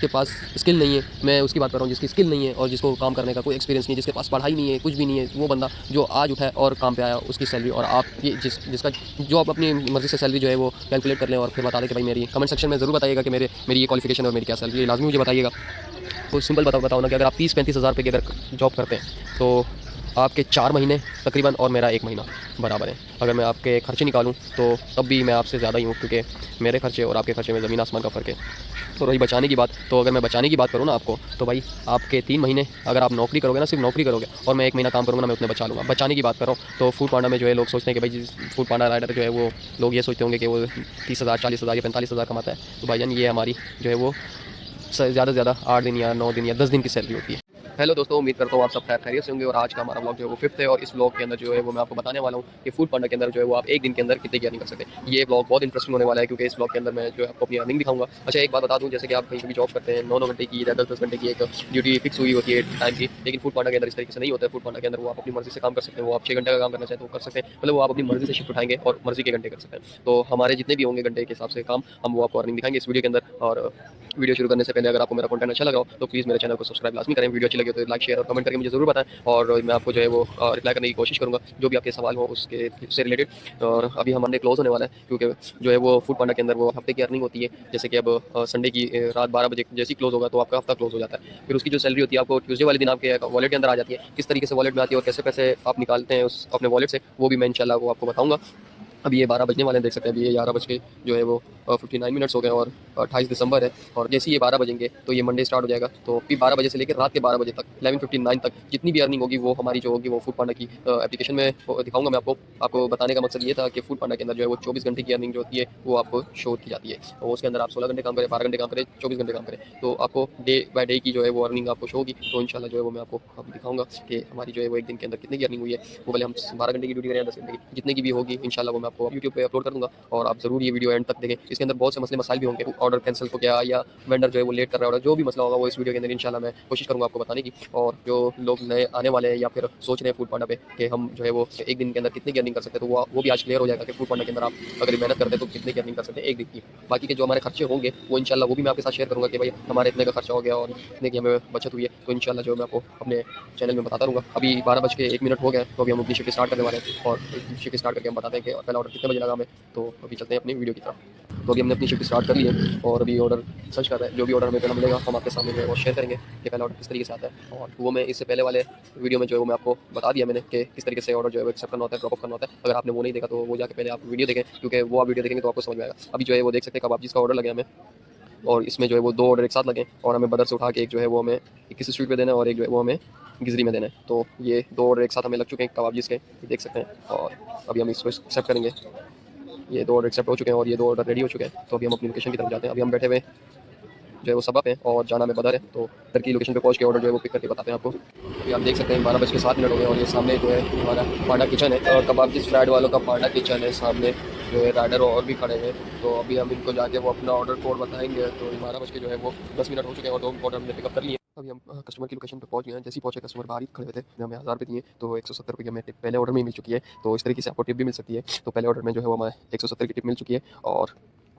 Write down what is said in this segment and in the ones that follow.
जिसके पास स्किल नहीं है, मैं उसकी बात कर रहा हूँ जिसकी स्किल नहीं है और जिसको काम करने का कोई एक्सपीरियंस नहीं है, जिसके पास पढ़ाई नहीं है, कुछ भी नहीं है, वो बंदा जो आज उठा है और काम पे आया उसकी सैलरी और आप ये जिसका जो आप अपनी मर्ज़ी से सैलरी जो है वो कैलकुलेट कर लें और फिर बता दें कि भाई मेरी कमेंट सेक्शन में ज़रूर बताइएगा कि मेरी ये क्वालिफिकेशन और मेरी क्या सैलरी है, लाजमी मुझे बताइएगा। तो सिंपल बताओ ना कि अगर आप 30-35 हज़ार रुपये की अगर जॉब करते हैं तो आपके 4 महीने तकरीबन और मेरा 1 महीना बराबर है। अगर मैं आपके खर्चे निकालूँ तो तब भी मैं आपसे ज़्यादा ही हूँ, क्योंकि मेरे खर्चे और आपके खर्चे में ज़मीन आसमान का फ़र्क है। तो रही बचाने की बात, तो अगर मैं बचाने की बात करूँ ना आपको, तो भाई आपके 3 महीने अगर आप नौकरी करोगे ना, सिर्फ नौकरी करोगे और मैं 1 महीना काम करूँगा ना, मैं उतने बचा लूँगा। बचाने की बात कर रहा हूँ तो फूड पांडा में जो है लोग सोचते हैं कि भाई फूड पांडा राइडर जो है वो लोग ये सोचते होंगे कि वो 30,000 40,000 या 45,000 कमाता है। तो भाईजान ये हमारी जो है वो ज़्यादा से ज़्यादा 8 दिन या 9 दिन या 10 दिन की सैलरी होती है। हेलो दोस्तों, उम्मीद करता हूँ आप सब खैरियत से होंगे और आज का हमारा व्लॉग जो है वो 5th है और इस व्लॉग के अंदर जो है वो मैं आपको बताने वाला हूँ कि फूड पांडा के अंदर जो है वो आप एक दिन के अंदर कितने की अर्निंग कर सकते हैं। ये व्लॉग बहुत इंटरेस्टिंग होने वाला है क्योंकि इस व्लॉग के अंदर मैं जो है आपको अपनी अर्निंग दिखाऊंगा। अच्छा, एक बात बता दूँ, जैसे कि आप कहीं भी जॉब करते हैं 9-9 घंटे की या 10-10 घंटे की एक ड्यूटी फिक्स हुई होती है टाइम की, लेकिन फूड पांडा के अंदर इस तरीके से नहीं होता है। फूड पांडा के अंदर वो आप अपनी मर्जी से काम कर सकते हैं। वो आप 6 घंटे का काम करना चाहें तो कर सकते हैं, मतलब वो आप अपनी मर्जी से शिफ्ट उठाएंगे और मर्जी के घंटे कर सकते हैं। तो हमारे जितने भी होंगे घंटे के हिसाब से काम, हम वो आपको अर्निंग दिखाएंगे इस वीडियो के अंदर। और वीडियो शुरू करने से पहले अगर आपको मेरा कंटेंट अच्छा लगा हो तो प्लीज़ मेरे चैनल को सब्सक्राइब लाजमी करें। वीडियो अच्छी लगी हो तो लाइक शेयर और कमेंट करके मुझे ज़रूर बताएं और मैं आपको जो है वो रिप्लाई करने की कोशिश करूँगा जो भी आपके सवाल हो उससे रिलेटेड। और अभी हम मंडे क्लोज होने वाला है क्योंकि जो है वो फूड पांडा के अंदर वो हफ्ते की अर्निंग होती है। जैसे कि अब संडे की रात 12 बजे जैसे ही क्लोज होगा तो आपका हफ्ता क्लोज हो जाता है। फिर उसकी जो सैलरी होती है आपको ट्यूसडे वाले दिन आपके वॉलेट के अंदर आ जाती है। किस तरीके से वॉलेट में आती है और कैसे पैसे आप निकालते हैं उस अपने वॉलेट से, वो भी मैं इंशाल्लाह वो आपको बताऊँगा। अभी ये 12 बजने वाले हैं, देख सकते हैं अभी ये 11 बज के जो है वो 59 मिनट्स हो गए और 28 दिसंबर है। और जैसे ही ये 12 बजेंगे तो ये मंडे स्टार्ट हो जाएगा। तो फिर 12 बजे से लेकर रात के 12 बजे तक 11:59 तक जितनी भी अर्निंग होगी वो हमारी जो होगी वो फूड पांडा की एप्लीकेशन में दिखाऊंगा मैं आपको। आपको बताने का मकसद ये था कि फूड पांडा के अंदर जो है वो 24 घंटे की अर्निंग जो होती है वो आपको शो की जाती है। तो उसके अंदर आप 16 घंटे काम करें, 12 घंटे काम करें, 24 घंटे काम करें, तो आपको डे बाय डे की जो है वो अर्निंग आपको शो होगी। तो इंशाल्लाह जो है वो मैं आपको अभी दिखाऊंगा कि हमारी जो है वो एक दिन के अंदर कितने की अर्निंग हुई है। वो भले हम 12 घंटे की ड्यूटी करें या 10 घंटे की, जितने की भी होगी इंशाल्लाह वो मैं आपको यूट्यूब पे अपलोड कर दूंगा और आप ज़रूर ये वीडियो एंड तक देखें। इसके अंदर बहुत से मसले मसाइल भी होंगे, ऑर्डर कैंसिल हो गया या वेंडर जो है वो लेट कर रहा है, जो भी मसला होगा वो इस वीडियो के अंदर इंशाल्लाह मैं कोशिश करूँगा आपको बताने की। और जो लोग नए आने वाले हैं या फिर सोच रहे हैं फूड पांडा पे कि हम जो है वो एक दिन के अंदर कितने की अर्निंग कर सकते हैं, तो वो भी आज क्लियर हो जाएगा कि फूड पांडा के अंदर आप अगर मेहनत करते हैं तो कितने की अर्निंग कर सकते हैं एक दिन की। बाकी के जो हमारे खर्चे होंगे वो इंशाल्लाह वो भी मैं आपके साथ शेयर करूँगा कि भाई हमारे इतने का खर्चा हो गया और इतने की हमें बचत हुई है। तो इंशाल्लाह जो मैं आपको अपने चैनल में बताता रहूँगा। अभी 12:01 हो गया है तो अभी हम अपनी शिफ्ट स्टार्ट करने वाले हैं और शिफ्ट स्टार्ट करके हम बताते हैं कि पहला ऑर्डर कितने बजे लगा हमें। तो अभी चलते हैं अपनी वीडियो की तरफ। तो अभी हमने अपनी शिफ्ट स्टार्ट कर ली है और अभी ऑर्डर सर्च कर रहे हैं। जो भी ऑर्डर हमें पहला मिलेगा हम आपके सामने जो है वो शेयर करेंगे कि पहला ऑर्डर किस तरीके से आता है। और वो मैं इससे पहले वाले वीडियो में जो है वो मैं आपको बता दिया मैंने कि किस तरीके से ऑर्डर जो है वो एक्सेप्ट करना होता है, ड्रॉप ऑफ करना होता है। अगर आपने वो नहीं देखा तो वो जाके पहले आप वीडियो देखें, क्योंकि वो आप वीडियो देखेंगे तो आपको समझ में आएगा। अभी जो है वो देख सकते हैं कबाब जिसका ऑर्डर लगे हमें, और इसमें जो है वो 2 ऑर्डर एक साथ लगे और हमें बदर से उठा के एक जो है वो हमें 21 स्ट्रीट पे देना है और एक जो है वो हमें गिजरी में देना है। तो ये 2 ऑर्डर एक साथ हमें लग चुके हैं कबाब जिसके, देख सकते हैं। और अभी हम इसको एक्सेप्ट करेंगे। ये 2 ऑर्डर एक्सेप्ट हो चुके हैं और ये 2 ऑर्डर रेडी हो चुके हैं। तो अभी हम अपनी लोकेशन की तरफ जाते हैं। अभी हम बैठे हुए जो है वो सबा पे और जाना में बदर है, तो घर की लोकेशन पे पहुंच के ऑर्डर जो है वो पिक करके बताते हैं आपको। अभी आप देख सकते हैं 12:07 हो गए और ये सामने जो है हमारा पांडा किचन है और कबाब जिस फ्राइड वालों का पांडा किचन है सामने जो है राइडर और भी खड़े हैं। तो अभी हम इनको जाके वो अपना ऑर्डर कोड बताएंगे। तो 12 जो है वो 10 मिनट हो चुके हैं और 2 ऑर्डर हमने पिकअप कर लिए। अभी हम कस्टमर की लोकेशन पे पहुंच गए हैं। जैसे ही पहुंचे कस्टमर बाहर ही खड़े हुए थे, हमें 1000 रुपये दिए तो 170 रुपये की हमें टिप पहले ऑर्डर में ही मिल चुकी है। तो इस तरीके से आपको टिप भी मिल सकती है। तो पहले ऑर्डर में जो है वो हमें 170 की टिप मिल चुकी है और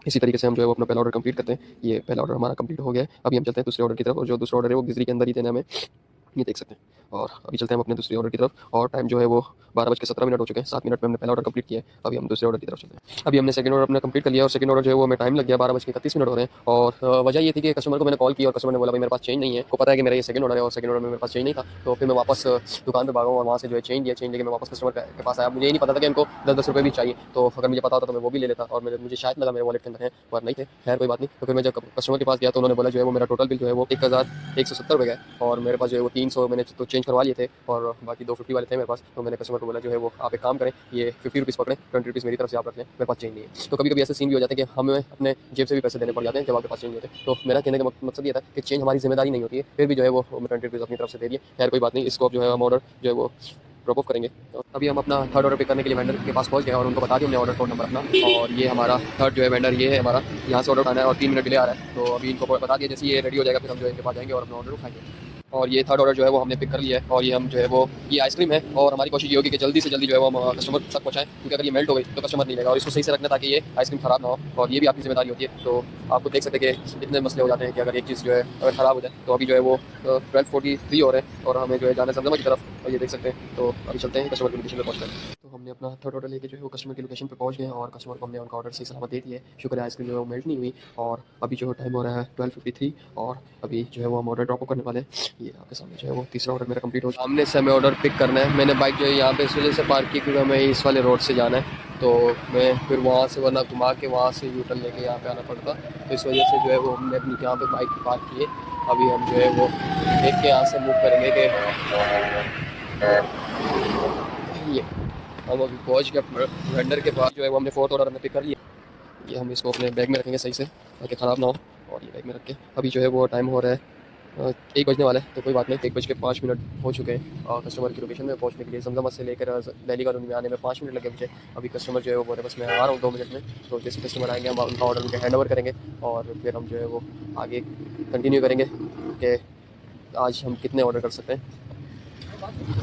इसी तरीके से हम जो है वो अपना पहला ऑर्डर कंप्लीट करते हैं। ये पहला ऑर्डर हमारा कंप्लीट हो गया है। अभी हम चलते हैं दूसरे ऑर्डर की तरफ और जो दूसरा ऑर्डर है वो गिजरी के अंदर ही देना है हमें, ये देख सकते हैं। और अभी चलते हैं हम अपने दूसरे ऑर्डर की तरफ और टाइम जो है वो 12:17 हो चुके हैं। 7 मिनट में हमने पहला ऑर्डर कंप्लीट किया है। अभी हम दूसरे ऑर्डर की तरफ चलते हैं। अभी हमने सेकंड ऑर्डर अपना कंप्लीट कर लिया और सेकंड ऑर्डर जो है वो हमें टाइम लग गया 12:31 हो रहे हैं। और वजह ये थी कि कस्टमर को मैंने कॉल किया और कस्टमर ने बोला भाई मेरे पास चेंज नहीं है। को पता है कि मेरा ये सेकंड ऑर्डर है और सेकंड ऑर्डर में मेरे पास चेंज नहीं था। तो फिर मैं वापस दुकान पर भागा और वहाँ से जो है चेंज लिया। चेंज लेके मैं वापस कस्टमर के पास आया। मुझे ये नहीं पता था कि इनको 10-10 रुपये भी चाहिए। तो अगर मुझे पता होता तो मैं वो भी ले लेता और मुझे शायद लगा मेरे वॉलेट के अंदर है पर नहीं थे। खैर कोई बात नहीं। तो फिर मैं जब कस्टमर के पास गया तो उन्होंने बोला जो है वो मेरा टोटल बिल जो है वो 1170 रुपये का और मेरे पास जो है वो 300 मैंने तो चेंज करवा लिए थे और बाकी 250 वाले थे मेरे पास। तो मैंने कस्टमर को बोला जो है वो आप एक काम करें, ये 50 रुपीज़ पकड़ें, 20 रुपीज़ मेरी तरफ से आप रख लें, मेरे पास चेंज नहीं है। तो कभी कभी ऐसे सीन भी हो जाते हैं कि हमें अपने जेब से भी पैसे देने पड़ जाते हैं जब आपके पास चेंज होते हैं। तो मेरा कहने का मकसद ये था कि चेंज हमारी जिम्मेदारी नहीं होती है, फिर भी जो है वो 20 रुपीज़ अपनी तरफ से दे दिए। खैर कोई बात नहीं, इसको अब जो है हम ऑर्डर जो है वो ड्रॉप ऑफ करेंगे। तो अभी हम अपना थर्ड ऑर्डर पिक करने के लिए वेंडर के पास पहुंच गए और उनको बता दिया हमने ऑर्डर कोड नंबर अपना। और ये हमारा थर्ड जो है वेंडर ये है हमारा, यहाँ से ऑर्डर उठाना है और 3 मिनट डिले आ रहा है। तो अभी इनको बता दिया जैसे ये रेडी हो जाएगा फिर हम जो है इनके पास जाएंगे और अपना ऑर्डर उठाएंगे। और ये थर्ड ऑर्डर जो है वो हमने पिक कर लिया है। और ये हम जो है वो ये आइसक्रीम है और हमारी कोशिश ये होगी कि जल्दी से जल्दी जो है वो हम कस्टमर तक पहुँचाएं, क्योंकि अगर ये मेल्ट हो गई तो कस्टमर नहीं लेगा। और इसको सही से रखना ताकि ये आइसक्रीम ख़राब ना हो, और ये भी आपकी जिम्मेदारी होती है। तो आपको देख सकते हैं कि इतने मसले हो जाते हैं कि अगर एक चीज़ जो है अगर ख़राब हो जाए। तो अभी जो है वो 12:43 हो रहे हैं और हमें जो है जाना है जमजमा की तरफ, और ये देख सकते हैं। तो अभी चलते हैं कस्टमर की लोकेशन पर पहुँचते हैं। तो हमने अपना थर्ड ऑर्डर लेके जो है वो कस्टमर की लोकेशन पे पहुँच गए और कस्टमर को हमने उनका ऑर्डर सही सलामत दे दिया है। शुक्र है आइसक्रीम जो है वो मेल्ट नहीं हुई। और अभी जो टाइम हो रहा है 12:53 और अभी जो है वो हम ऑर्डर ड्रॉप करने वाले हैं। ये आपके सामने जो है वो तीसरा ऑर्डर मेरा कंप्लीट हो, सामने से हमें ऑर्डर पिक करना है। मैंने बाइक जो है यहाँ पे इस वजह से पार्क की क्योंकि हमें इस वाले रोड से जाना है। तो मैं फिर वहाँ से वरना घुमा के वहाँ से यू टर्न लेके यहाँ पे आना पड़ता। तो इस वजह से जो है वो हमने अपनी यहाँ पे बाइक पार्क की है। अभी हम जो है वो देख के यहाँ से मूव करेंगे कि ये हम अभी पहुँच गए वेंडर के पास। जो है वो हमने फोर्थ ऑर्डर में पिक कर लिया। ये हम इसको अपने बैग में रखेंगे सही से ताकि ख़राब ना हो। और ये बैग में रख के अभी जो है वो टाइम हो रहा है 1 बजने वाला है। तो कोई बात नहीं, 1:05 हो चुके हैं और कस्टमर की लोकेशन में पहुंचने के लिए जमजमा से लेकर दिल्ली कॉलोनी में आने में 5 मिनट लगे मुझे। अभी कस्टमर जो है वो बोले बस मैं आ रहा हूँ 2 मिनट में। तो जैसे कस्टमर आएंगे हम उनका ऑर्डर उनके हैंड ओवर करेंगे और फिर हम जो है वो आगे कंटिन्यू करेंगे कि आज हम कितने ऑर्डर कर सकते हैं।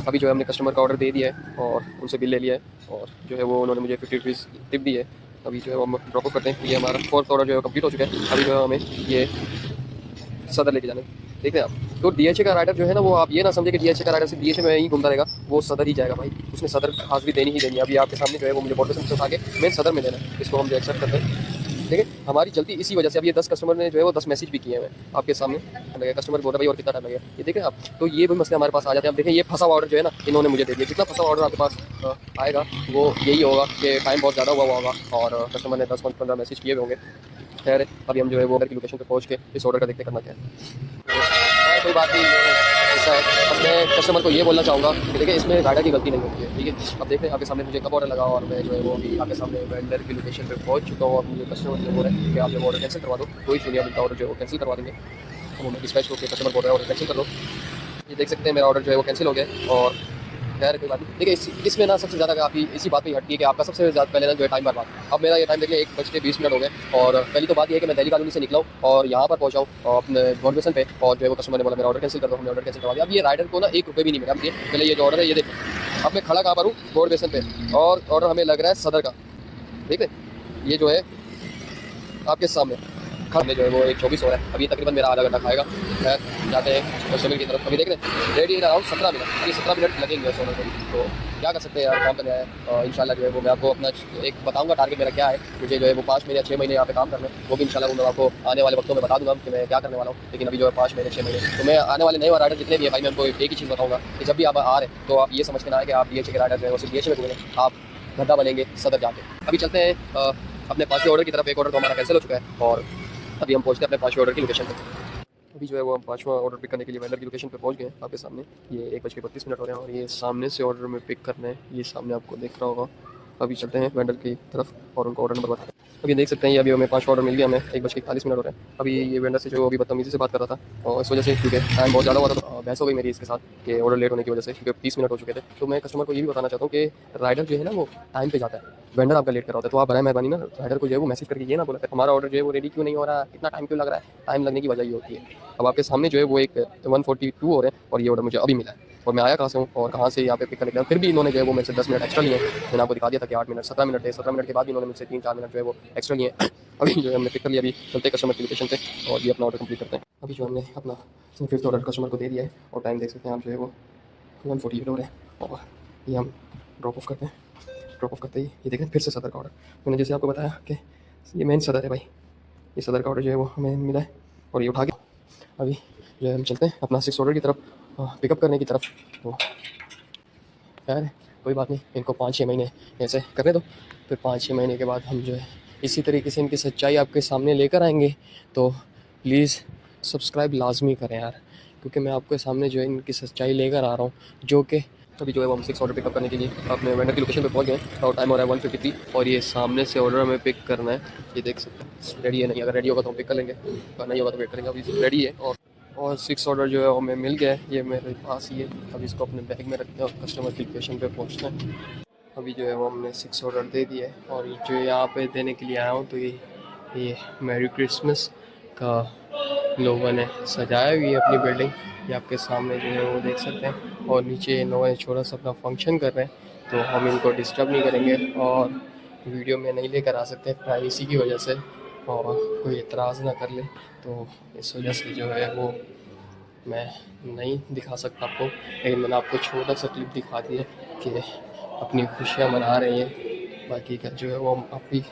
अभी जो है हमने कस्टमर का ऑर्डर दे दिया है और उनसे बिल ले लिया है और जो है वो उन्होंने मुझे 50 रुपीज़ टिप दी है। अभी जो है हम ड्रॉप करते हैं। ये हमारा फोर्थ ऑर्डर जो है कंप्लीट हो चुका है। अभी जो है हमें ये सदर लेके जाना है। देख रहे हैं आप, तो डीएचए का राइडर जो है ना वो आप ये ना समझे कि डीएचए का राइडर सिर्फ डीएचए में ही घूमता रहेगा, वो सदर ही जाएगा भाई। उसने सदर हाजिरी देनी ही देनी है। अभी आपके सामने जो है वो मुझे बॉर्डर से उठा के मेन सदर में देना है। इसको हम जो एक्सेप्ट करते हैं। ठीक है, हमारी जल्दी इसी वजह से अब ये 10 कस्टमर ने जो है वो 10 मैसेज भी किए हैं आपके सामने। लगे कस्टमर बोल रहा भाई और कितना टाइम लगेगा, ये देखें आप। तो ये भी मसले हमारे पास आ जाते हैं। आप देखें ये फंसा हुआ ऑर्डर जो है ना इन्होंने मुझे दे दिया। जितना फंसा ऑर्डर आपके पास आएगा वो यही होगा कि टाइम बहुत ज़्यादा हुआ होगा और कस्टमर ने 10-15 मैसेज किए हुए होंगे। खैर अभी हम जो है वो ऑर्डर की लोकेशन पे पहुंच के इस ऑर्डर का देखते करना क्या है। कोई बात नहीं, ऐसा है। बस मैं कस्टमर को ये बोलना चाहूँगा कि देखिए इसमें राइडर की गलती नहीं होती है। ठीक है, अब देख रहे हैं आपके सामने मुझे कब ऑर्डर लगा और मैं जो है वो अभी आपके सामने वेंडर की लोकेशन पे पहुंच चुका हूँ। अब मुझे कस्टमर से बोल रहे हैं कि आप जो ऑर्डर कैंसिल करवा दो, कोई इशू नहीं है, ऑर्डर जो है वो कैंसिल करवा देंगे। अब हमें डिस्पैच होकर कस्टमर बोल रहा है ऑर्डर कैंसिल कर दो। ये देख सकते हैं मेरा ऑर्डर जो है वो कैंसिल हो गया और खैर कोई बात नहीं। देखिए इसमें ना सबसे ज़्यादा काफ़ी इसी बात पे ही हटती है कि आपका सबसे ज़्यादा पहले ना जो है टाइम बर्बाद। अब मेरा ये टाइम देखिए 1:20 हो गए और पहली तो बात ये है कि मैं दिल्ली कॉलोनी से निकला हूँ और यहाँ पर पहुँचा हूँ अपने रोड बेसन पे और जो है वो कस्टमर ने बोला मेरा ऑर्डर कैंसिल कर दो। हमने ऑर्डर कैंसिल करवा दिया। अब ये राइडर को ना 1 रुपये भी नहीं मिला। अब ये पहले ये जो ऑर्डर है ये देखो, अब मैं खड़ा कहाँ पर हूँ रोड बेसन पे और ऑर्डर हमें लग रहा है सदर का। ठीक है, ये जो है आपके सामने हमने जो है वो 1:24 हो रहा है। अभी तकरीबन मेरा आधा घंटा खाएगा। खैर जाते हैं शमिल की तरफ। अभी देख रहे हैं रेडी अराउंड 17 मिनट, ये 17 मिनट लगेंगे उस ऑर्डर को। तो क्या कर सकते हैं यार, काम करने आया है और इंशाल्लाह जो है वो मैं आपको अपना एक बताऊंगा टारगेट मेरा क्या है। मुझे जो है वो 5 महीने या 6 महीने यहाँ पे काम करना है, वो भी इंशाल्लाह मैं आपको आने वाले वक्तों में बता दूंगा कि मैं क्या करने वाला हूँ। लेकिन अभी जो है 5 महीने 6 महीने तो मैं आने वाले नए राइडर जितने भी है भाई मैं उनको एक ही चीज़ बताऊँगा कि जब भी आप आ रहे हैं तो आप ये समझ के ना आए कि आप डीएचए के राइडर जो है वो सिर्फ डीएचए में घूमेंगे, आप गड्ढा बनेंगे सदर जाके। अभी चलते हैं अपने 5वें ऑर्डर की तरफ। एक ऑर्डर तो हमारा कैंसिल हो चुका है और अभी हम पहुंचते हैं अपने 5वें ऑर्डर की लोकेशन पे। अभी जो है वो हम 5वां ऑर्डर पिक करने के लिए वेंडर की लोकेशन पे पहुंच गए हैं आपके सामने। ये 1:32 हो रहे हैं और ये सामने से ऑर्डर में पिक करना है। ये सामने आपको दिख रहा होगा। अभी चलते हैं वेंडर की तरफ और उनको ऑर्डर नंबर बताते हैं। अभी देख सकते हैं ये अभी हमें 5 ऑर्डर मिल गया। हमें 1:41 हो रहे हैं। अभी ये वेंडर से जो अभी बदतमीजी से बात कर रहा था और इस वजह से क्योंकि टाइम बहुत ज़्यादा हुआ था तो बहस हो गई मेरी इसके साथ कि ऑर्डर लेट होने की वजह से, क्योंकि 30 मिनट हो चुके थे। तो मैं कस्टमर को ये भी बताना चाहता हूँ कि राइडर जो है ना वो टाइम पे जाता है, वेंडर आपका लेट कर रहा होता है। तो आप बराए मेहरबानी ना राइडर को जो है वो मैसेज करके ये ना बोला हमारा ऑर्डर जो है वो रेडी क्यों नहीं हो रहा है, इतना टाइम क्यों लग रहा है। टाइम लगने की वजह ये होती है। अब आपके सामने जो है वो एक 1:42 हो रहे हैं और ये ऑर्डर मुझे अभी मिला है और मैं आया कहाँ से हूँ और कहाँ से यहाँ पे पिक करने के लिए। फिर भी इन्होंने जो है वो मेरे से 10 मिनट एक्स्ट्रा लिए। मैंने आपको दिखा दिया था कि 8 मिनट 17 मिनट थे। 17 मिनट के बाद इन्होंने मुझसे 3-4 मिनट जो है वो एक्स्ट्रा लिए। अभी जो है हमने पिक कर लिया। अभी चलते कस्टमर की लोकेशन पे और ये अपना ऑर्डर कंप्लीट करते हैं। अभी जो हमने अपना 5th ऑर्डर कस्टमर को दे दिया है और टाइम देख सकते हैं आप जो है वो 1:48 हो रहे हैं और ये हम ड्रॉप ऑफ करते हैं। ड्रॉप ऑफ करते ही ये देखें फिर से सदर का ऑर्डर। मैंने जैसे आपको बताया कि ये मेन सदर है भाई, ये सदर का ऑर्डर जो है वो हमें मिला है और ये उठा के अभी जो है हम चलते हैं अपना 6 ऑर्डर की तरफ पिकअप करने की तरफ। तो खैर कोई बात नहीं, इनको 5-6 महीने ऐसे करने दो, फिर 5-6 महीने के बाद हम जो है इसी तरीके से इनकी सच्चाई आपके सामने लेकर आएंगे। तो प्लीज़ सब्सक्राइब लाजमी करें यार, क्योंकि मैं आपके सामने जो है इनकी सच्चाई लेकर आ रहा हूँ जो कि अभी जो है वो हम 6 ऑर्डर पिकअप करने के लिए अपने वेंडर की लोकेशन पे पहुंच गए और टाइम हो रहा है 1:53 और ये सामने से ऑर्डर हमें पिक करना है। ये देख सकते हैं रेडी है नहीं, अगर रेडी होगा तो हम पिक कर लेंगे, अगर नहीं होगा तो वेट करेंगे। अभी रेडी है और 6 ऑर्डर जो है वो हमें मिल गया है, ये मेरे पास ही है। अभी इसको अपने बैग में रखते हैं और कस्टमर की लोकेशन पे पहुंचते हैं। अभी जो है वो हमने 6 ऑर्डर दे दिया है और जो यहाँ पे देने के लिए आया हूँ तो ये मैरी क्रिसमस का लोगों ने सजाया हुई है अपनी बिल्डिंग, ये आपके सामने जो है वो देख सकते हैं। और नीचे इन लोगों ने छोटा सा अपना फंक्शन कर रहे हैं, तो हम इनको डिस्टर्ब नहीं करेंगे और वीडियो में नहीं लेकर आ सकते प्राइवेसी की वजह से, और कोई एतराज़ ना कर ले, तो इस वजह से जो है वो मैं नहीं दिखा सकता आपको। लेकिन मैंने आपको छोटा सा क्लिप दिखा दिया कि अपनी खुशियाँ मना रही हैं। बाकी का जो है वो हम अभी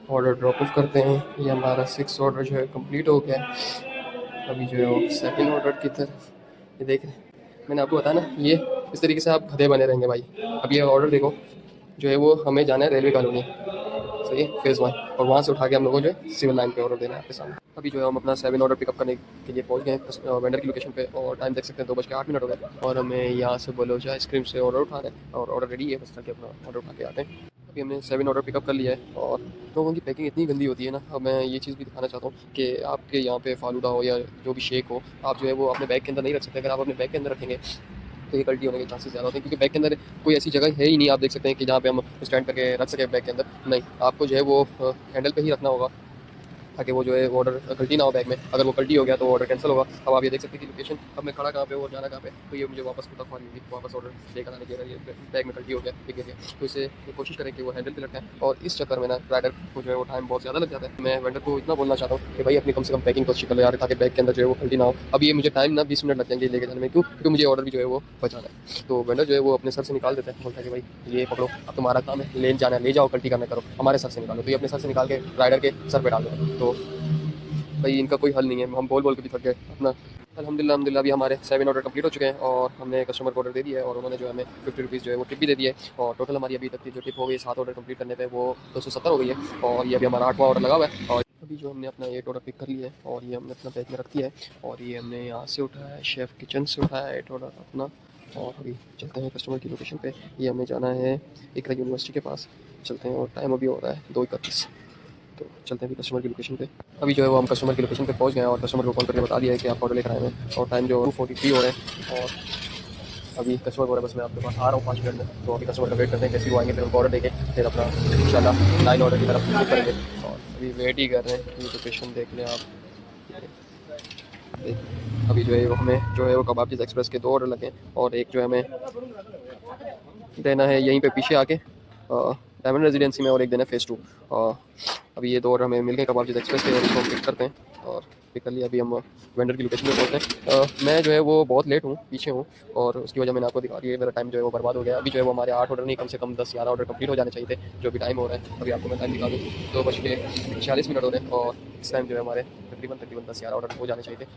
ऑर्डर ड्रॉप ऑफ करते हैं। ये हमारा 6 ऑर्डर जो है कंप्लीट हो गया है। अभी जो है वो सेकंड ऑर्डर की तरफ ये देख रहे हैं। मैंने आपको बताया ना, ये इस तरीके से आप गधे बने रहेंगे भाई। अब ये ऑर्डर देखो, जो है वो हमें जाना है रेलवे कॉलोनी, सही है, फेज़ 1, और वहाँ से उठा के हम लोगों को जो है सिविल लाइन पे ऑर्डर देना है आपके सामने। अभी जो है हम अपना 7 ऑर्डर पिकअप करने के लिए पहुँच गए हैं वेंडर की लोकेशन पे, और टाइम देख सकते हैं 2:08 हो गए, और हमें यहाँ से बलोचा आइसक्रीम से ऑर्डर उठा रहे हैं और ऑर्डर रेडी है, बस ताकि अपना ऑर्डर उठा के आते हैं। अभी हमने 7 ऑर्डर पिकअप कर लिया है, और लोगों की पैकिंग इतनी गंदी होती है ना। अब मैं ये चीज़ भी दिखाना चाहता हूँ कि आपके यहाँ पे फालूदा हो या जो भी शेक हो, आप जो है वो अपने बैग के अंदर नहीं रख सकते। अगर आप अपने बैग के अंदर रखेंगे तो ये गलती होने के चांसेस ज़्यादा होते हैं, क्योंकि बैग के अंदर कोई ऐसी जगह है ही नहीं, आप देख सकते हैं कि जहाँ पे हम स्टैंड करके रख सकें बैग के अंदर। नहीं, आपको जो है वो हैंडल पे ही रखना होगा, ताकि वो जो है ऑर्डर गलती ना हो बैग में। अगर वो गलती हो गया तो ऑर्डर कैंसिल होगा। अब आप ये देख सकते हैं कि लोकेशन, अब मैं खड़ा कहाँ पे और जाना कहाँ पे, तो ये मुझे वापस कुछ फारी होगी, वापस ऑर्डर लेकर आने की। अगर ये बैग में गलती हो गया, गिर गया, तो इसे कोशिश करें कि वो हैंडल पे लटकाएं, और इस चक्कर में ना राइडर को जो है वो टाइम बहुत ज़्यादा लग जाता है। मैं वेंडर को इतना बोलना चाहता हूँ कि भाई अपनी कम से कम पैकिंग कोशिश कर लो यार, ताकि बैग के अंदर जो है वो गलती ना हो। अब ये मुझे टाइम ना 20 मिनट लग जाएंगे लेके जाने में, क्योंकि मुझे ऑर्डर भी जो है वो बचाना है। तो वेंडर जो है वो अपने सर से निकाल देता है, बोलता है कि भाई ये पकड़ो, अब तुम्हारा काम है, ले जाना है, ले जाओ, गलती करना करो, हमारे सर से निकालो। तो ये अपने सर से निकाल के राइडर के सर पे डाल दो। तो भाई इनका कोई हल नहीं है, हम बोल बोल के भी थक गए अपना। अल्हम्दुलिल्लाह अभी हमारे 7 ऑर्डर कंप्लीट हो चुके हैं, और हमने कस्टमर को ऑर्डर दे दिया है, और उन्होंने जो हमें 50 रुपीज़ जो है वो टिप भी दे दिया है। और टोटल हमारी अभी तक की जो टिप हो गई 7 ऑर्डर कंप्लीट करने पे, वो 270 हो गई है। और ये अभी हमारा 8वां ऑर्डर लगा हुआ है। और अभी जो हमने अपना 8 ऑर्डर पिक कर लिया है, और ये हमने अपना बैग में रख दिया है, और ये हमने यहाँ से उठाया है, शेफ़ किचन से उठाया है 8 ऑर्डर अपना। और अभी चलते हैं कस्टमर की लोकेशन पे। ये हमें जाना है इकरा यूनिवर्सिटी के पास, चलते हैं। और टाइम अभी हो रहा है 2:31, तो चलते हैं अभी कस्टमर की लोकेशन पे। अभी जो है वो हम कस्टमर की लोकेशन पे पहुंच गए हैं, और कस्टमर को कॉल करके बता दिया है कि आप ऑर्डर लेकर आए हैं, और टाइम जो 2:43 हो रहे हैं। और अभी कस्टमर बोल रहा है बस मैं आपके पास आ रहा हूँ 5 मिनट में। तो अभी कस्टमर का वेट करते हैं, कैसे वो आएंगे, फिर उनको ऑर्डर देके फिर अपना इंशाल्लाह 9 ऑर्डर की तरफ मूव करेंगे। और अभी वेट ही कर रहे हैं, ये लोकेशन देख लें आप। अभी जो है वो हमें जो है वो कबाबचीज़ एक्सप्रेस के 2 ऑर्डर लगे हैं, और एक जो है हमें देना है यहीं पे पीछे आके डायमंड रेजिडेंसी में, और एक देना है फेज़ 2। अभी ये 2 ऑर्डर हमें मिल गए कबाबचीज़ एक्सप्रेस के, और इसको हम पिक करते हैं। और पिक कर लिया, अभी हम वेंडर की लोकेशन पे पहुंचते हैं। मैं जो है वो बहुत लेट हूँ, पीछे हूँ, और उसकी वजह मैंने आपको दिखा दी है। मेरा टाइम जो है वो बर्बाद हो गया। अभी जो है वो हमारे 8 ऑर्डर नहीं, कम से कम 10-11 ऑर्डर कंप्लीट हो जाने चाहिए थे, जो भी टाइम हो रहा है। अभी आपको मैं टाइम दिखा दूँ, 2:46 हो रहे हैं, और इस टाइम जो है हमारे तकरीबन 10-11 ऑर्डर हो जाने चाहिए थे।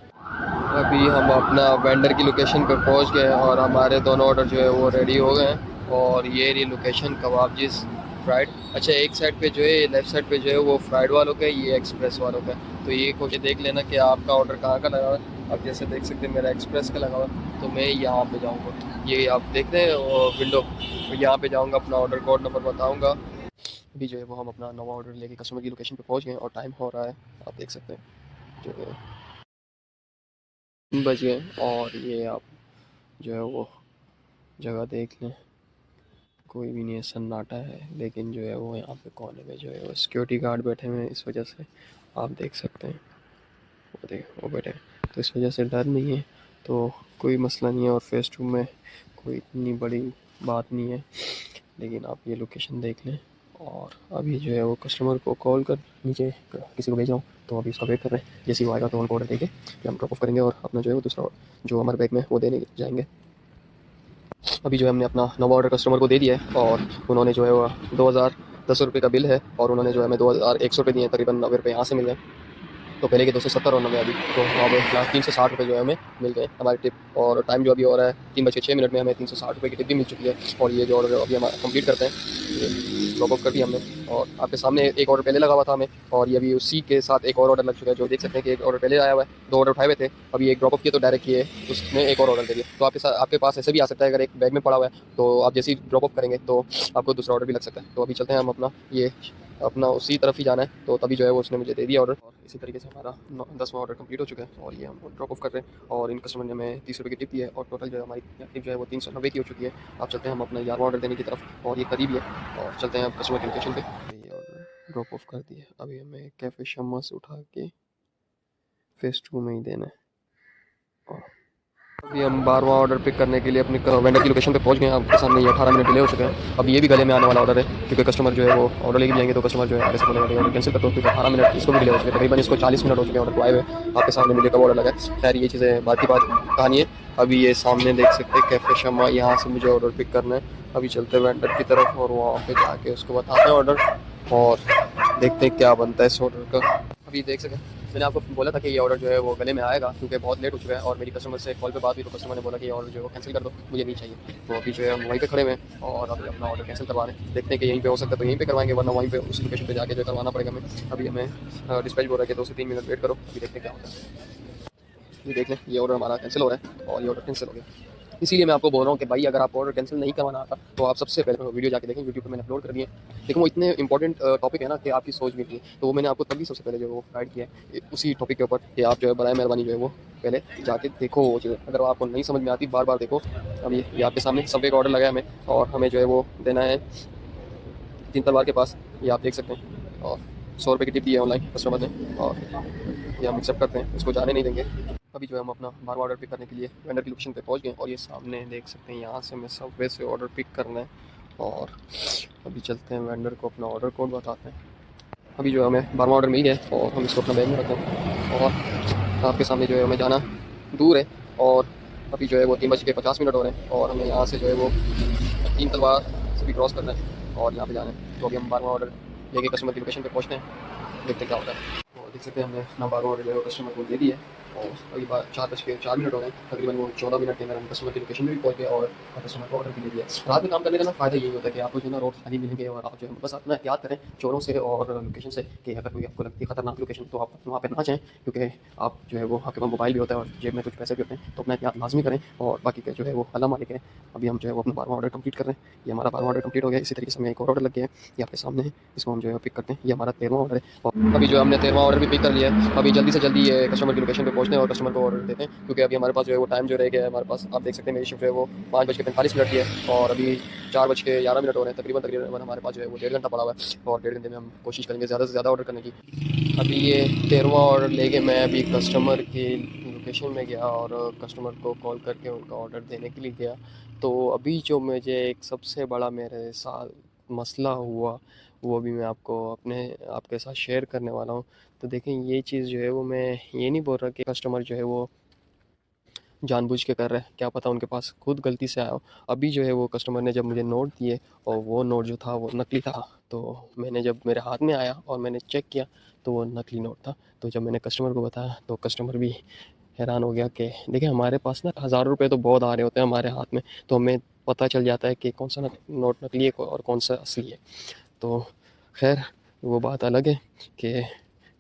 अभी हम अपना वेंडर की लोकेशन पे पहुंच गए, और हमारे दोनों ऑर्डर जो है वो रेडी हो गए हैं। और ये रही लोकेशन कबाबचीज़ फ्राइड। अच्छा, एक साइड पे जो है, लेफ़्ट साइड पे जो है वो फ्राइड वालों का है, ये एक्सप्रेस वालों का है। तो ये कोशिश देख लेना कि आपका ऑर्डर कहाँ का लगा हुआ है। अब जैसे देख सकते हैं मेरा एक्सप्रेस का लगा हुआ है, तो मैं यहाँ पे जाऊँगा, ये आप देख रहे हैं विंडो, तो यहाँ पे जाऊँगा, अपना ऑर्डर कोड नंबर बताऊँगा। अभी जो है वो हम अपना नवा ऑर्डर लेके कस्टमर की लोकेशन पे पहुँच गए, और टाइम हो रहा है, आप देख सकते हैं जो है 3 बज गए। और ये आप जो है वो जगह देख लें, कोई भी नहीं है, सन्नाटा है। लेकिन जो है वो यहाँ पे कोने में जो है वो सिक्योरिटी गार्ड बैठे हुए हैं, इस वजह से आप देख सकते हैं, वो देख वो बैठे हैं, तो इस वजह से डर नहीं है, तो कोई मसला नहीं है। और फेस टू में कोई इतनी बड़ी बात नहीं है, लेकिन आप ये लोकेशन देख लें। और अभी जो है वो कस्टमर को कॉल कर नीचे किसी को भेजा हूँ, तो अभी उसका वेट कर रहे हैं। जैसे ही वो आएगा तो उनको ऑर्डर देके फिर हम ड्रॉप ऑफ करेंगे, और अपना जो है वो दूसरा जो हमारे बैग में वो देने जाएंगे। अभी जो है हमने अपना नवा ऑर्डर कस्टमर को दे दिया है, और उन्होंने जो है वो 2010 रुपये का बिल है, और उन्होंने जो है हमें 2100 दिए हैं, तकरीबन 90 रुपये यहाँ से मिल गए। तो पहले के 270 और 90 अभी, तो अब 360 रुपये जो है हमें मिल गए हमारी टिप। और टाइम जो अभी हो रहा है 3:06 में, हमें 360 रुपये की टिप भी मिल चुकी है। और ये जो ऑर्डर अभी हम कंप्लीट करते हैं, ये ड्रॉप ऑफ कर दिया हमने। और आपके सामने एक ऑर्डर पहले लगा हुआ था हमें, और ये अभी उसी के साथ एक और ऑर्डर लग चुका है, जो देख सकते हैं कि एक ऑर्डर पहले आया हुआ है, 2 ऑर्डर उठाए हुए थे, अभी एक ड्रॉप ऑफ किया तो डायरेक्ट किए, उसने एक और ऑर्डर दे दिया। तो आपके साथ आपके पास ऐसे भी आ सकता है, अगर एक बैग में पड़ा हुआ है तो आप जैसे ही ड्रॉप ऑफ करेंगे तो आपको दूसरा ऑर्डर भी लग सकता है। तो अभी चलते हैं हम अपना उसी तरफ ही जाना है, तो तभी जो है वो उसने मुझे दे दिया ऑर्डर। और इसी तरीके से हमारा 10वां ऑर्डर कंप्लीट हो चुका है, और ये हम ड्रॉप ऑफ कर रहे हैं। और इन कस्टमर ने हमें 30 रुपये की टिप दी है, और टोटल जो है हमारी टिप जो है वो 390 की हो चुकी है। अब चलते हैं हम अपना 11वां ऑर्डर देने की तरफ, और ये करीब है, और चलते हैं अब कस्टमर की लोकेशन पे। ये ऑर्डर ड्रॉप ऑफ कर दिया, अभी हमें कैफ़े शम्मा से उठा के फेज़ 2 में ही देना है। अभी हम 12वां ऑर्डर पिक करने के लिए अपनी वेंडर की लोकेशन पे पहुंच गए हैं। आपके सामने ये 18 मिनट डिले हो चुके हैं। अब ये भी गले में आने वाला ऑर्डर है, क्योंकि कस्टमर जो है वो ऑर्डर लेके जाएंगे तो कस्टमर जो है आगे से बोलेगा ऑर्डर कैंसिल कर दो, क्योंकि 18 मिनट इसको भी डिले हो चुके हैं। तकरीबन इसको 40 मिनट हो चुके हैं ऑर्डर को आए हुए। आपके सामने मुझे कब ऑर्डर लगा है। खैर ये चीज़ें बात की बात कहानी है। अभी ये सामने देख सकते हैं कैफ़े शमा, यहाँ से मुझे ऑर्डर पिक करना है। अभी चलते हैं वेंडर की तरफ और वहाँ पे जाके उसको बताते हैं ऑर्डर और देखते हैं क्या बनता है इस ऑर्डर का। अभी देख सकें मैंने आपको बोला था कि ये ऑर्डर जो है वो गले में आएगा, क्योंकि बहुत लेट हो चुका है और मेरी कस्टमर से कॉल पे बात हुई तो कस्टमर ने बोला कि ये ऑर्डर जो है वो कैंसिल कर दो, मुझे नहीं चाहिए। तो अभी जो है हम वहीं पे खड़े हुए हैं और अभी अपना ऑर्डर कैंसिल करवा रहे हैं। देखते हैं कि यहीं पे हो सकता है तो यहीं पे करवाएंगे, वरना वहीं पे उस लोकेशन पे जाके जो करवाना पड़ेगा हमें। अभी हमें डिस्पैच बोल रहा है कि 2 से 3 मिनट वेट करो, अभी देखते हैं क्या होता है। ये देख लें ये ऑर्डर हमारा कैंसिल हो रहा है और ये ऑर्डर कैंसिल हो गया। इसीलिए मैं आपको बोल रहा हूँ कि भाई अगर आप ऑर्डर कैंसिल नहीं करवाना आता तो आप सबसे पहले वीडियो जाके देखें, यूट्यूब पे मैंने अपलोड कर दिए। लेकिन वो इतने इंपॉर्टेंट टॉपिक है ना कि आपकी सोच भी नहीं है, तो वो मैंने आपको तभी सबसे पहले जो वो गाइड किया है उसी टॉपिक के ऊपर कि आप जो है बराए मेहरबानी जो है वो पहले जाके देखो वो चीज़ें। अगर आपको नहीं समझ में आती बार बार देखो। अब ये आपके सामने सबवे का ऑर्डर लगा है हमें और हमें जो है वो देना है 3 तलवार के पास, ये आप देख सकते हैं। और 100 रुपये की टिप दी है ऑनलाइन कस्टमर ने और ये हम एक्सेप्ट करते हैं, इसको जाने नहीं देंगे। अभी जो है हम अपना 12वां ऑर्डर पिक करने के लिए वेंडर की लोकेशन पे पहुंच गए और ये सामने देख सकते हैं यहाँ से हमें सबवे से ऑर्डर पिक करना है और अभी चलते हैं वेंडर को अपना ऑर्डर कोड बताते हैं। अभी जो है हमें 12वां ऑर्डर मिल गया है और हम इसको अपना बैग में रखते हैं और आपके सामने जो है हमें जाना दूर है और अभी जो है वो 3:50 हो रहे हैं और हमें यहाँ से जो है वो 3 तलवार से भी क्रॉस करना है और यहाँ पे जाना है। तो अभी हम 12वां ऑर्डर लेके कस्टमर की लोकेशन पे पहुँचते हैं, देखते हैं क्या होता है। और देख सकते हैं हमने अपना 12वां ऑर्डर जो है कस्टमर को दे दिया है और अभी 4:04 हो रहे हैं। तकरीबन वो 14 मिनट के अंदर हम कस्टमर की लोकेशन में भी पहुँच गए और कस्टमर को ऑर्डर भी दे दिया। रात में काम करने का ना फ़ायदा यही होता है कि आपको जो ना रोड खाली मिलेंगे और आप जो है बस अपना एहतियात करें चोरों से और लोकेशन से कि अगर कोई आपको लगती है खतरनाक लोकेशन तो आप वहाँ पर ना जाएँ, क्योंकि आप जो है वो आपके पास मोबाइल भी होता है और जेब में कुछ पैसे भी होते हैं, तो अपना एहतियात लाजमी करें और बाकी का जो है वो अल्लाह मालिक है। अभी हम जो है वो अपना 12वां ऑर्डर कंप्लीट कर रहे हैं। ये हमारा 12वां ऑर्डर कंप्लीट हो गया। इसी तरीके से हमें एक और ऑर्डर लग गया है, ये आपके सामने है, इसको हम जो है पिक करते हैं। ये हमारा 13वां ऑर्डर है और अभी जो है हमने 13वां ऑर्डर भी पिक कर लिया है। अभी जल्दी से जल्दी ये कस्टमर की लोकेशन पे पहुँचते हैं और कस्टमर को ऑर्डर देते हैं, क्योंकि अभी हमारे पास जो है वो टाइम जो रह गया है हमारे पास। आप देख सकते हैं मेरी शिफ्ट है वो 5:45 की है और अभी 4:11 हो रहे हैं। तकरीबन हमारे पास जो है वो 1.5 घंटा पड़ा हुआ है और 1.5 घंटे में हम कोशिश करेंगे ज़्यादा से ज़्यादा ऑर्डर करने की। अभी ये 13वां ऑर्डर लेके मैं अभी कस्टमर की लोकेशन में गया और कस्टमर को कॉल करके उनका ऑर्डर देने के लिए गया। तो अभी जो मुझे एक सबसे बड़ा मेरे साथ मसला हुआ वो भी मैं आपके साथ शेयर करने वाला हूँ। तो देखें ये चीज़ जो है वो मैं ये नहीं बोल रहा कि कस्टमर जो है वो जानबूझ के कर रहे हैं, क्या पता उनके पास खुद गलती से आया हो। अभी जो है वो कस्टमर ने जब मुझे नोट दिए और वो नोट जो था वो नकली था, तो मैंने जब मेरे हाथ में आया और मैंने चेक किया तो वो नकली नोट था। तो जब मैंने कस्टमर को बताया तो कस्टमर भी हैरान हो गया कि देखिए हमारे पास ना हज़ारों रुपये तो बहुत आ रहे होते हैं हमारे हाथ में, तो हमें पता चल जाता है कि कौन सा नोट नकली है और कौन सा असली है। तो खैर वो बात अलग है कि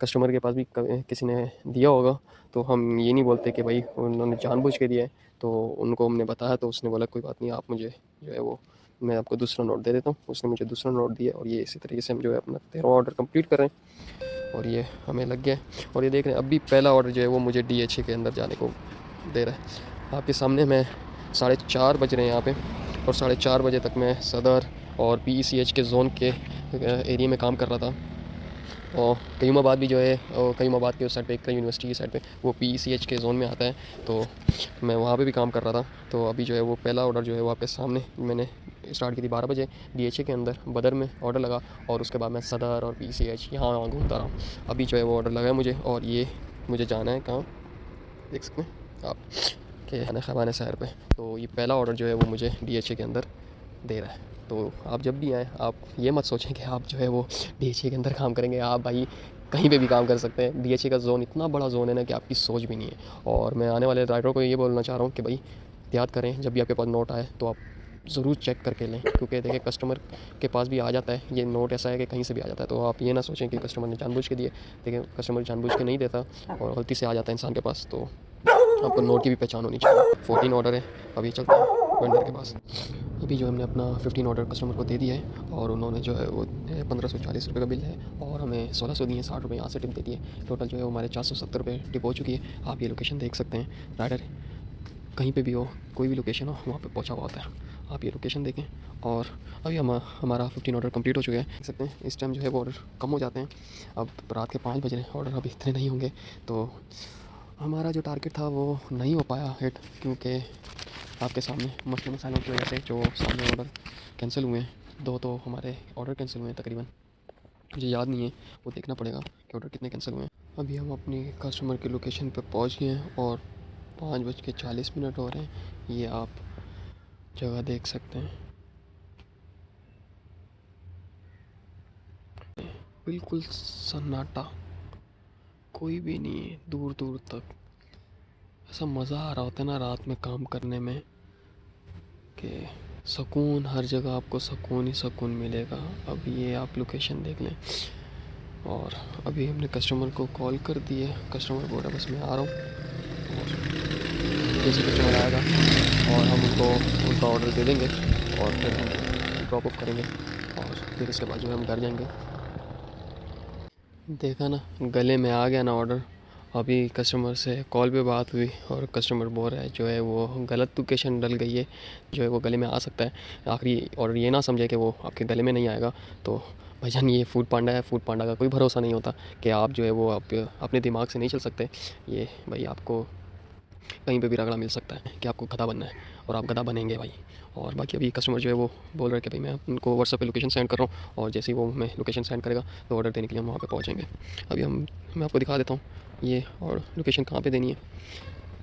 कस्टमर के पास भी किसी ने दिया होगा, तो हम ये नहीं बोलते कि भाई उन्होंने जानबूझ के दिया है। तो उनको हमने बताया तो उसने बोला कोई बात नहीं, आप मुझे जो है वो मैं आपको दूसरा नोट दे देता हूँ। उसने मुझे दूसरा नोट दिया और ये इसी तरीके से हम जो है अपना 13वां ऑर्डर कंप्लीट कर रहे हैं और ये हमें लग गया है। और ये देख रहे हैं अभी पहला ऑर्डर जो है वो मुझे DHA के अंदर जाने को दे रहा है। आपके सामने मैं 4:30 बज रहे हैं यहाँ पे और 4:30 बजे तक मैं सदर और PECH के ज़ोन के एरिया में काम कर रहा था। और कयूमाबाद भी जो है कयूमाबाद के उस साइड पे एक यूनिवर्सिटी की साइड पे वो PECH के ज़ोन में आता है, तो मैं वहाँ पे भी काम कर रहा था। तो अभी जो है वो पहला ऑर्डर जो है वो आपके सामने मैंने स्टार्ट की थी 12 बजे DHA के अंदर बदर में ऑर्डर लगा और उसके बाद मैं सदर और PECH यहाँ घूमता रहा हूँ। अभी जो है वो ऑर्डर लगा है मुझे और ये मुझे जाना है कहाँ देख सकते हैं आप कि खाना खवाना शहर पे। तो ये पहला ऑर्डर जो है वो मुझे DHA के अंदर दे रहा है। तो आप जब भी आएँ आप ये मत सोचें कि आप जो है वो DHA के अंदर काम करेंगे। आप भाई कहीं पे भी काम कर सकते हैं। DHA का ज़ोन इतना बड़ा ज़ोन है ना कि आपकी सोच भी नहीं है। और मैं आने वाले राइडर को ये बोलना चाह रहा हूँ कि भाई एहतियात करें, जब भी आपके पास नोट आए तो आप ज़रूर चेक करके लें, क्योंकि देखिए कस्टमर के पास भी आ जाता है ये नोट, ऐसा है कि कहीं से भी आ जाता है। तो आप ये ना सोचें कि कस्टमर ने जानबूझ के दिए। देखिए कस्टमर जानबूझ के नहीं देता और गलती से आ जाता है इंसान के पास, तो आपको नोट की भी पहचान होनी चाहिए। 14 ऑर्डर है, अभी चलते हैं वेंडर के पास। अभी जो हमने अपना 15 ऑर्डर कस्टमर को दे दिया है और उन्होंने जो है वो 1540 रुपये का बिल है और हमें 1600 दिए, 60 रुपये यहाँ से टिप दे दिए। टोटल जो है वो हमारे 470 रुपये टिप हो चुकी है। आप ये लोकेशन देख सकते हैं, राइडर कहीं पे भी हो, कोई भी लोकेशन हो, वहाँ पे पहुँचा हुआ होता है। आप ये लोकेशन देखें और अभी हमारा 15 ऑर्डर कंप्लीट हो चुका है। देख सकते हैं इस टाइम जो है वो ऑर्डर कम हो जाते हैं। अब रात के 5 बज रहे हैं, ऑर्डर अभी इतने नहीं होंगे। तो हमारा जो टारगेट था वो नहीं हो पाया हिट, क्योंकि आपके सामने मसले मसालों की वजह से जो सामने ऑर्डर कैंसिल हुए हैं, 2 तो हमारे ऑर्डर कैंसिल हुए हैं तकरीबन, मुझे याद नहीं है, वो देखना पड़ेगा कि ऑर्डर कितने कैंसिल हुए हैं। अभी हम अपनी कस्टमर की लोकेशन पर पहुंच गए हैं और 5:40 हो रहे हैं। ये आप जगह देख सकते हैं, बिल्कुल सन्नाटा, कोई भी नहीं है दूर दूर तक। ऐसा मज़ा आ रहा होता है ना रात में काम करने में कि सुकून, हर जगह आपको सुकून ही सुकून मिलेगा। अब ये आप लोकेशन देख लें। और अभी हमने कस्टमर को कॉल कर दी है, कस्टमर बोल रहा है बस मैं आ रहा हूँ। और जैसे कस्टमर आएगा और हम उनको उनका ऑर्डर दे देंगे और फिर हम ड्रॉप ऑफ करेंगे और फिर इसके बाद जो है हम घर जाएंगे। देखा ना, गले में आ गया ना ऑर्डर। अभी कस्टमर से कॉल पे बात हुई और कस्टमर बोल रहा है जो है वो गलत लोकेशन डल गई है, जो है वो गले में आ सकता है। आखिरी ऑर्डर ये ना समझे कि वो आपके गले में नहीं आएगा। तो भाईजान ये फूड पांडा है, फूड पांडा का कोई भरोसा नहीं होता कि आप जो है वो आप अपने दिमाग से नहीं चल सकते। ये भाई आपको कहीं पे भी रगड़ा मिल सकता है कि आपको गधा बनना है और आप गधा बनेंगे भाई। और बाकी अभी कस्टमर जो है वो बोल रहा है कि भाई मैं उनको व्हाट्सएप पे लोकेशन सेंड कर रहा हूँ और जैसे ही वो मैं लोकेशन सेंड करेगा तो ऑर्डर देने के लिए हम वहाँ पे पहुँचेंगे। अभी मैं आपको दिखा देता हूँ ये, और लोकेशन कहाँ पे देनी है।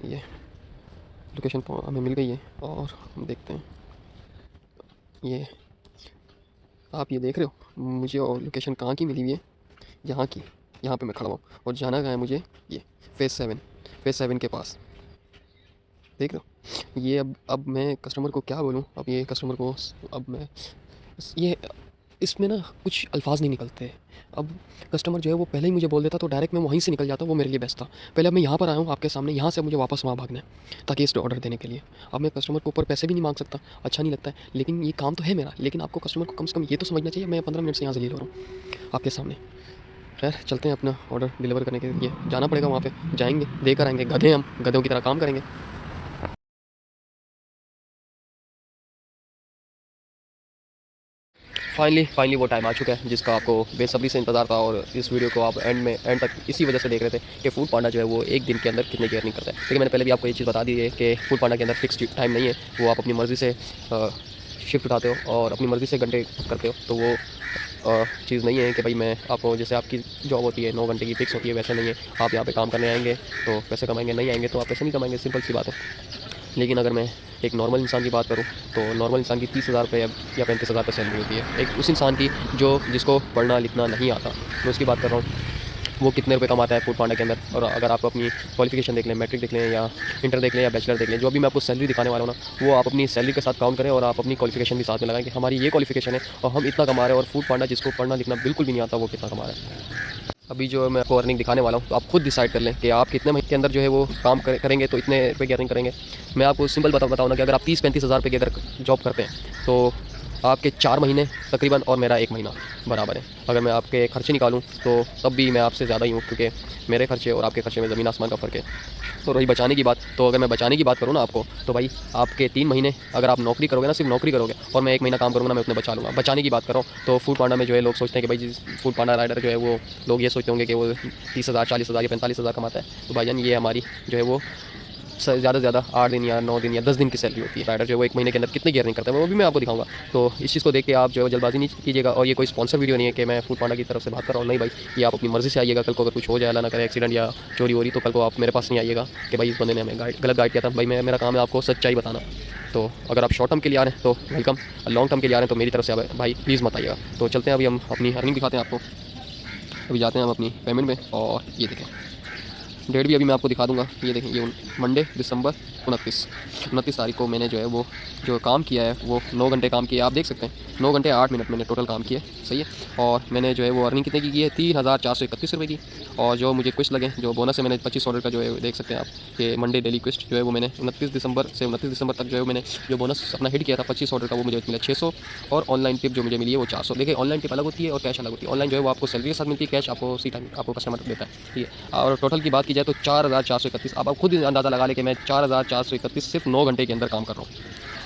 ये लोकेशन हमें मिल गई है और हम देखते हैं। ये आप ये देख रहे हो मुझे और लोकेशन कहाँ की मिली हुई है, यहाँ की। यहाँ पे मैं खड़ा हूँ और जाना कहाँ है मुझे, ये फेज़ 7 के पास, देख रहे हो। ये अब मैं कस्टमर को क्या बोलूँ, अब ये कस्टमर को अब मैं ये इसमें ना कुछ अल्फाज नहीं निकलते। अब कस्टमर जो है वो पहले ही मुझे बोल देता तो डायरेक्ट मैं वहीं से निकल जाता, वो मेरे लिए बेस्ट था। पहले अब मैं यहाँ पर आया हूँ आपके सामने, यहाँ से मुझे वापस वहाँ भागना है ताकि इस ऑर्डर देने के लिए। अब मैं कस्टमर को ऊपर पैसे भी नहीं मांग सकता, अच्छा नहीं लगता है, लेकिन ये काम तो है मेरा। लेकिन आपको कस्टमर को कम से कम ये तो समझना चाहिए मैं 15 मिनट से यहाँ से ले रहा हूँ आपके सामने। खैर चलते हैं, अपना ऑर्डर डिलीवर करने के लिए जाना पड़ेगा, वहाँ पर जाएँगे, देकर आएँगे। गधे हम गधों की तरह काम करेंगे। फाइनली वो टाइम आ चुका है जिसका आपको बेसब्री से इंतज़ार था। और इस वीडियो को आप एंड तक इसी वजह से देख रहे थे कि फूड पांडा जो है वो एक दिन के अंदर कितने की अर्निंग करता है। लेकिन मैंने पहले भी आपको ये चीज़ बता दी है कि फूड पांडा के अंदर फिक्स टाइम नहीं है, वो आप अपनी मर्ज़ी से शिफ्ट उठाते हो और अपनी मर्ज़ी से घंटे करते हो। तो वो चीज़ नहीं है कि भाई मैं आपको, जैसे आपकी जॉब होती है 9 घंटे की फिक्स होती है, वैसे नहीं है। आप यहाँ पे काम करने आएंगे तो पैसे कमाएंगे, नहीं आएंगे तो आप पैसे नहीं कमाएंगे, सिंपल सी बात है। लेकिन अगर मैं एक नॉर्मल इंसान की बात करूँ तो नॉर्मल इंसान की 30,000 रुपये या 35,000 रुपये सैलरी होती है। एक उस इंसान की जिसको पढ़ना लिखना नहीं आता, मैं उसकी बात कर रहा हूँ। वो कितने रुपए कमाता है फूड पांडा के अंदर। और अगर आप अपनी क्वालिफिकेशन देख लें, मैट्रिक देख लें या इंटर देख लें या बैचलर देख लें, जो अभी मैं आपको सैलरी दिखाने वाला हूँ ना, वो आप अपनी सैलरी के साथ काउंट करें और आप अपनी क्वालिफिकेशन भी साथ में लगाएं कि हमारी ये क्वालिफिकेशन है और हम इतना कमा रहे हैं। और फूड पांडा जिसको पढ़ना लिखना बिल्कुल भी नहीं आता, वो कितना कमा रहा है। अभी जो मैं आपको अर्निंग दिखाने वाला हूँ तो आप खुद डिसाइड कर लें कि आप कितने महीने के अंदर जो है वो काम करेंगे तो इतने रुपये की अर्निंग करेंगे। मैं आपको सिंपल बताऊँ ना कि अगर आप 30-35 हज़ार रुपये की अगर जॉब करते हैं तो आपके 4 महीने तकरीबन और मेरा 1 महीना बराबर है। अगर मैं आपके खर्चे निकालूं तो तब भी मैं आपसे ज़्यादा ही हूँ, क्योंकि मेरे खर्चे और आपके खर्चे में ज़मीन आसमान का फ़र्क है। तो रही बचाने की बात, तो अगर मैं बचाने की बात करूँ ना आपको, तो भाई आपके 3 महीने अगर आप नौकरी करोगे ना, सिर्फ नौकरी करोगे और मैं 1 महीना काम करूँगा ना, मैं उतने बचा लूँगा। बचाने की बात कर रहा हूँ तो फूड पांडा में जो है लोग सोचते हैं कि भाई फूड पांडा राइडर जो है वो, लोग ये सोचते होंगे कि वो 30,000 40,000 या 45,000 कमाता है। तो भाईजान ये हमारी जो है वो ज़्यादा से ज़्यादा 8 दिन या 9 दिन या 10 दिन की सैलरी होती है। राइडर जो है वो 1 महीने के अंदर कितने की अर्निंग करता है वो भी मैं आपको दिखाऊंगा। तो इस चीज़ को देख के आप जो है जल्दबाजी नहीं कीजिएगा। और ये कोई स्पॉन्सर वीडियो नहीं है कि मैं फूड पांडा की तरफ से बात कर रहा हूँ, नहीं भाई, ये आप अपनी मर्ज़ी से आइएगा। कल को अगर कुछ हो जाए, अल्लाह ना करे एक्सीडेंट या चोरी हो रही, तो कल को आप मेरे पास नहीं आइएगा कि भाई इस बंदे ने हमें गलत गाइड किया था। भाई मेरा काम है आपको सच्चाई बताना। तो अगर आप शॉर्ट टर्म के लिए आ रहे हैं तो वेलकम, लॉन्ग टर्म के लिए आ रहे हैं तो मेरी तरफ से भाई प्लीज़ मत आइएगा। तो चलते हैं, अभी हम अपनी अर्निंग दिखाते हैं आपको। अभी जाते हैं हम अपनी पेमेंट में और ये देखें डेट भी अभी मैं आपको दिखा दूंगा। ये देखें, ये मंडे दिसंबर 29 तारीख को मैंने जो है वो जो काम किया है वो 9 घंटे काम किया, आप देख सकते हैं 9 घंटे 8 मिनट मैंने टोटल काम किया, सही है। और मैंने जो है वो अर्निंग कितने की है, 3,431 रुपये की। और जो मुझे क्विस्ट लगे, जो बोनस है, मैंने 25 ऑर्डर का जो है देख सकते हैं आप, कि मंडे डेली क्विस्ट जो है वो मैंने 29 दिसंबर से 29 दिसंबर तक जो है मैंने जो बोनस अपना हिट किया था 25 ऑर्डर का, वो मुझे मिला 600। और ऑनलाइन टिप जो मुझे मिली है वो 400। देखिए ऑनलाइन टिप अलग होती है और कैश अलग होती है। ऑनलाइन जो है वो आपको सैलरी के साथ मिलती है, कैश आपको उसी टाइम आपको कस्टमर देता है, ठीक है। और टोटल की बात की जाए तो 4,431। अब आप खुद अंदाज़ा लगा ले कि मैं 4,431 सिर्फ 9 घंटे के अंदर काम कर रहा हूँ।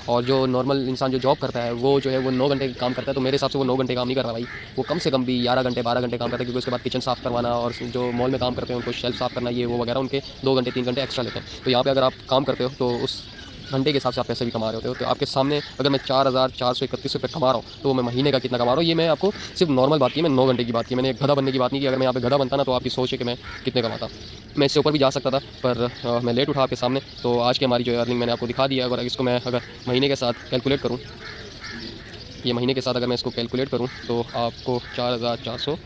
और जो नॉर्मल इंसान जो जॉब करता है वो जो है वो 9 घंटे काम करता है, तो मेरे हिसाब से वो 9 घंटे काम नहीं कर रहा भाई, वो कम से कम भी 11 घंटे 12 घंटे काम करता है, क्योंकि उसके बाद किचन साफ़ करवाना और जो मॉल में काम करते हैं उनको शेल्फ साफ़ करना ये वो वगैरह उनके 2 घंटे 3 घंटे एक्स्ट्रा लेते हैं। तो यहाँ पे अगर आप काम करते हो तो उस घंटे के हिसाब से आप पैसे भी कमा रहे होते हो। तो आपके सामने अगर मैं 4,431 रुपये कमा रहा हूँ तो मैं महीने का कितना कमा रहा हूँ, ये मैं आपको सिर्फ नॉर्मल बात की, मैं 9 घंटे की बात की, मैंने एक गधा बनने की बात नहीं की। अगर मैं यहाँ पे गधा बनता ना तो आपकी सोच है कि मैं कितने कमाता, मैं इससे ऊपर भी जा सकता था, पर मैं लेट उठा आपके सामने। तो आज की हमारी जो अर्निंग मैंने आपको दिखा दिया। अगर इसको मैं अगर महीने के साथ कैलकुलेट करूँ, ये महीने के साथ अगर मैं इसको कैलकुलेट करूँ तो आपको 4,400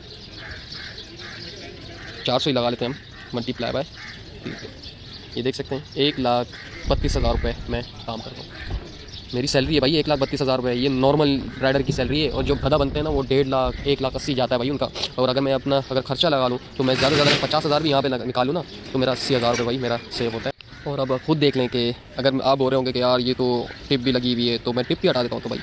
ही लगा लेते हैं हम, मल्टीप्लाई बाय, ये देख सकते हैं 1,32,000 रुपये मैं काम करता हूँ। मेरी सैलरी है भाई 1,32,000 रुपये, ये नॉर्मल राइडर की सैलरी है। और जो गधा बनते हैं ना वो 1.5 लाख 1,80,000 जाता है भाई उनका। और अगर मैं अपना अगर खर्चा लगा लूँ तो मैं ज़्यादा से ज़्यादा 50,000 भी यहाँ पे निकालूँ ना तो मेरा 80,000 रुपये भाई मेरा सेव होता है। और अब खुद देख लें कि अगर आप बोल रहे होंगे कि यार ये तो टिप भी लगी हुई है, तो मैं टिप भी हटा देता हूँ। तो भाई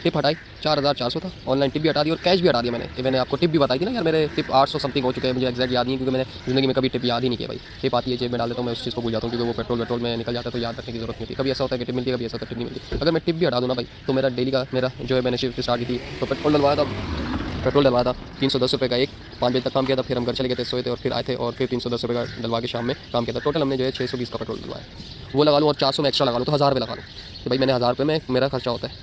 टिप हटाई 4,400 था, ऑनलाइन टिप भी हटा दी और कैश भी हटा दिया मैंने। कि मैंने आपको टिप भी बताई थी ना यार, मेरे टिप 800 समथिंग हो चुके हैं, मुझे एक्जैक्ट याद नहीं है, क्योंकि मैंने ज़िंदगी में कभी टिप याद ही नहीं किया भाई। टिप आती है जेब में डाल देता हूँ, मैं उस चीज़ को भूल जाता हूँ, क्योंकि वो पेट्रोल में निकल जाता है तो याद रखने की जरूरत नहीं थी। कभी ऐसा होता है कि टिप मिलती है, कभी ऐसा होता है टिप नहीं मिलती। अगर मैं टिप भी हटा दूँ ना भाई तो मेरा डेली का मेरा जो है मैंने शिफ्ट स्टार्ट की थी तो पेट्रोल डलवाया था 310 रुपये का एक, 5 बजे तक काम किया था, फिर हम घर चले गए थे, सोए थे और फिर आए थे और फिर 310 रुपये का डलवा के शाम में काम किया था। टोटल हमने जो है 620 का पेट्रोल डलवाया, वो लगा लूँ और 400 में एक्स्ट्रा लगा लूँ तो 1,000 रुपये लगा लूँ कि भाई मैंने 1,000 रुपये में मेरा खर्चा होता है।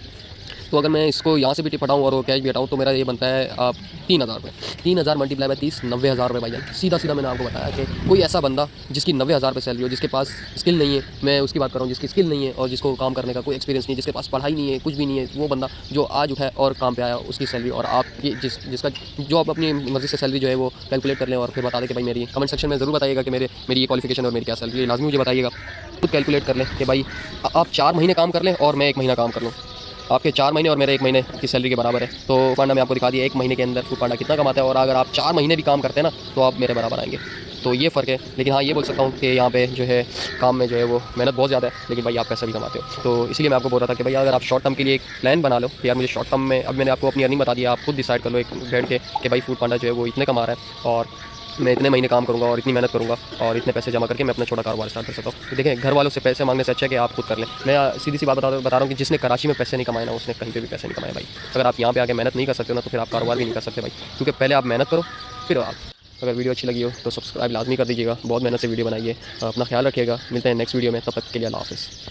तो अगर मैं इसको यहाँ से भी टिप हटाऊँ और वो कैश भी हटाऊँ तो मेरा ये बनता है आप 3,000 रुपये। 3,000 मल्टीप्लाई बाय 30, 90,000 रुपये भाई जान। सीधा सीधा मैंने आपको बताया कि कोई ऐसा बंदा जिसकी 90,000 रुपये सैलरी हो, जिसके पास स्किल नहीं है, मैं उसकी बात कर रहा हूँ जिसकी स्किल नहीं है और जिसको काम करने का कोई एक्सपीरियंस नहीं है, जिसके पास पढ़ाई नहीं है, कुछ भी नहीं है, वो बंदा जो आज उठा है और काम पे आया उसकी सैलरी और आप ये जिसका जो आप अपनी मर्ज़ी से सैलरी जो है वो कैलकुलेट कर लें और फिर बता दें कि भाई मेरी कमेंट सेक्शन में ज़रूर बताइएगा कि मेरी ये क्वालिफिकेशन और मेरी क्या सैलरी है, लाजमी मुझे बताइएगा। खुद कैलकुलेट कर लें कि भाई आप 4 महीने काम कर लें और मैं 1 महीना काम कर लूँ, आपके 4 महीने और मेरे 1 महीने की सैलरी के बराबर है। तो फूड पांडा में आपको दिखा दिया 1 महीने के अंदर फूड पांडा कितना कमाता है, और अगर आप 4 महीने भी काम करते हैं ना तो आप मेरे बराबर आएंगे। तो ये फ़र्क है। लेकिन हाँ ये बोल सकता हूँ कि यहाँ पे जो है काम में जो है वो मेहनत बहुत ज़्यादा है, लेकिन भाई आप पैसा भी कमाते हो। तो इसीलिए मैं आपको बोल रहा था कि भाई अगर आप शॉर्ट टर्म के लिए एक प्लान बना लो कि यार मुझे शॉर्ट टर्म में, अब मैंने आपको अपनी अर्निंग बता दी, आप खुद डिसाइड कर लो एक बैठ के कि भाई फूड पांडा जो है वो इतने कमा रहा है और मैं इतने महीने काम करूँगा और इतनी मेहनत करूँगा और इतने पैसे जमा करके मैं अपना छोटा कारोबार स्टार्ट कर सकता हूँ। देखें घर वालों से पैसे मांगने से अच्छा है कि आप खुद कर लें। मैं सीधी सी बात बता रहा हूँ कि जिसने कराची में पैसे नहीं कमाए ना उसने कहीं पे भी पैसे नहीं कमाए भाई। अगर आप यहाँ पे आके मेहनत नहीं कर सकते हो ना तो फिर आप कारोबार भी नहीं कर सकते भाई, क्योंकि पहले आप मेहनत करो फिर आप। अगर वीडियो अच्छी लगी हो तो सब्सक्राइब लाजमी कर दीजिएगा, बहुत मेहनत से वीडियो बनाइए। अपना ख्याल रखिएगा, मिलते हैं नेक्स्ट वीडियो में, तब तक के लिए अल्लाह हाफ़िज़।